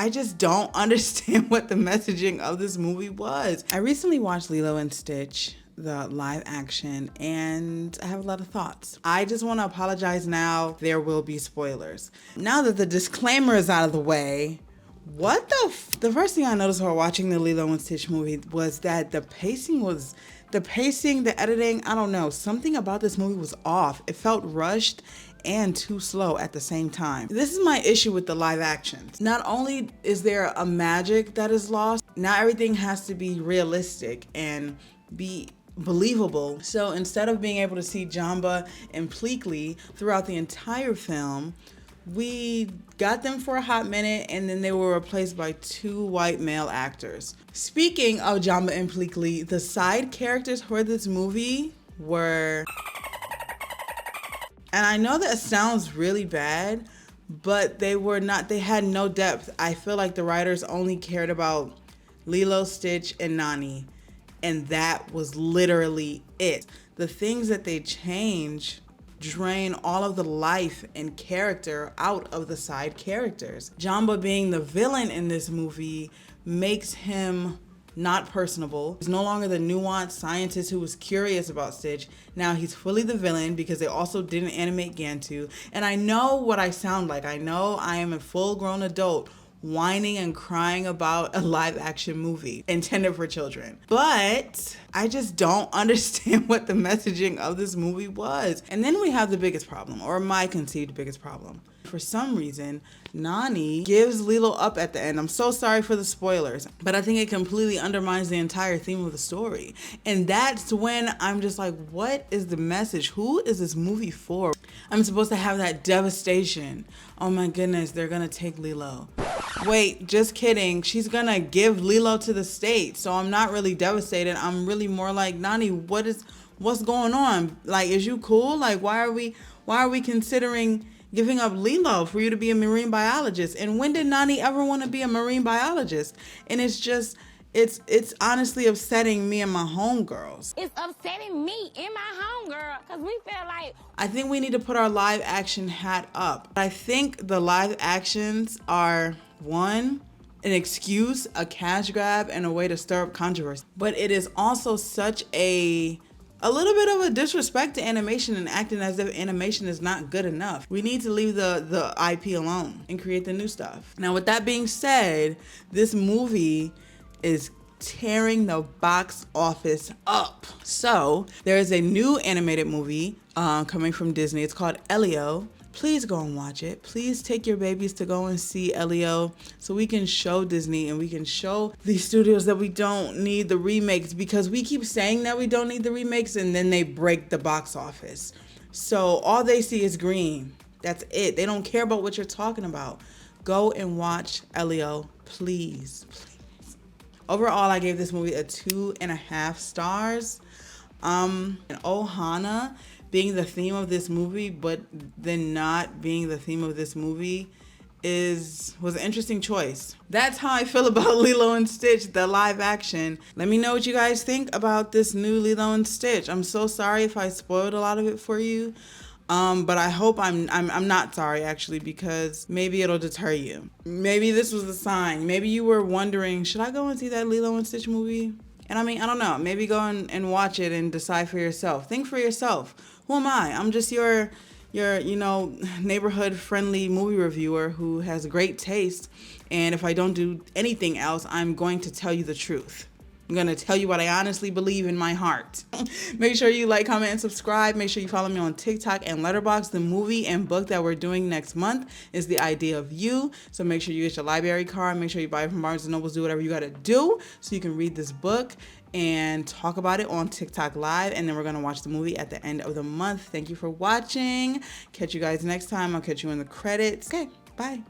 I just don't understand what the messaging of this movie was. I recently watched Lilo and Stitch, the live action, and I have a lot of thoughts. I just want to apologize now. There will be spoilers. Now that the disclaimer is out of the way, the first thing I noticed while watching the Lilo and Stitch movie was that the editing, I don't know, something about this movie was off. It felt rushed and too slow at the same time. This is my issue with the live actions. Not only is there a magic that is lost, now everything has to be realistic and be believable. So instead of being able to see Jamba and Pleakley throughout the entire film, we got them for a hot minute and then they were replaced by 2 white male actors. Speaking of Jamba and Pleakley, the side characters for this movie were... And I know that sounds really bad, but they had no depth. I feel like the writers only cared about Lilo, Stitch, and Nani. And that was literally it. The things that they change drain all of the life and character out of the side characters. Jamba being the villain in this movie makes him not personable. He's no longer the nuanced scientist who was curious about Stitch. Now he's fully the villain because they also didn't animate Gantu. And I know what I sound like. I know I am a full-grown adult whining and crying about a live action movie intended for children. But I just don't understand what the messaging of this movie was. And then we have the biggest problem, or my conceived biggest problem. For some reason, Nani gives Lilo up at the end. I'm so sorry for the spoilers, but I think it completely undermines the entire theme of the story. And that's when I'm just like, what is the message? Who is this movie for? I'm supposed to have that devastation. Oh my goodness, they're gonna take Lilo. Wait, just kidding. She's gonna give Lilo to the state. So I'm not really devastated. I'm really more like, Nani, what's going on? Like, is you cool? Like, why are we considering giving up Lilo for you to be a marine biologist? And when did Nani ever want to be a marine biologist? And it's honestly upsetting me and my homegirls. It's upsetting me and my homegirl because we feel like... I think we need to put our live action hat up. I think the live actions are, one, an excuse, a cash grab, and a way to stir up controversy. But it is also such a little bit of a disrespect to animation and acting as if animation is not good enough. We need to leave the IP alone and create the new stuff. Now, with that being said, this movie is tearing the box office up. So there is a new animated movie coming from Disney. It's called Elio. Please go and watch it. Please take your babies to go and see Elio so we can show Disney and we can show these studios that we don't need the remakes, because we keep saying that we don't need the remakes and then they break the box office. So all they see is green. That's it. They don't care about what you're talking about. Go and watch Elio, please. Overall, I gave this movie a 2.5 stars. And Ohana being the theme of this movie, but then not being the theme of this movie was an interesting choice. That's how I feel about Lilo and Stitch, the live action. Let me know what you guys think about this new Lilo and Stitch. I'm so sorry if I spoiled a lot of it for you. But I hope I'm not sorry, actually, because maybe it'll deter you. Maybe this was the sign. Maybe you were wondering, should I go and see that Lilo and Stitch movie? And I mean, I don't know. Maybe go and watch it and decide for yourself. Think for yourself. Who am I? I'm just your neighborhood friendly movie reviewer who has great taste. And if I don't do anything else, I'm going to tell you the truth. I'm going to tell you what I honestly believe in my heart. Make sure you like, comment, and subscribe. Make sure you follow me on TikTok and Letterboxd. The movie and book that we're doing next month is The Idea of You. So make sure you get your library card. Make sure you buy it from Barnes & Noble. Do whatever you got to do so you can read this book and talk about it on TikTok Live. And then we're going to watch the movie at the end of the month. Thank you for watching. Catch you guys next time. I'll catch you in the credits. Okay, bye.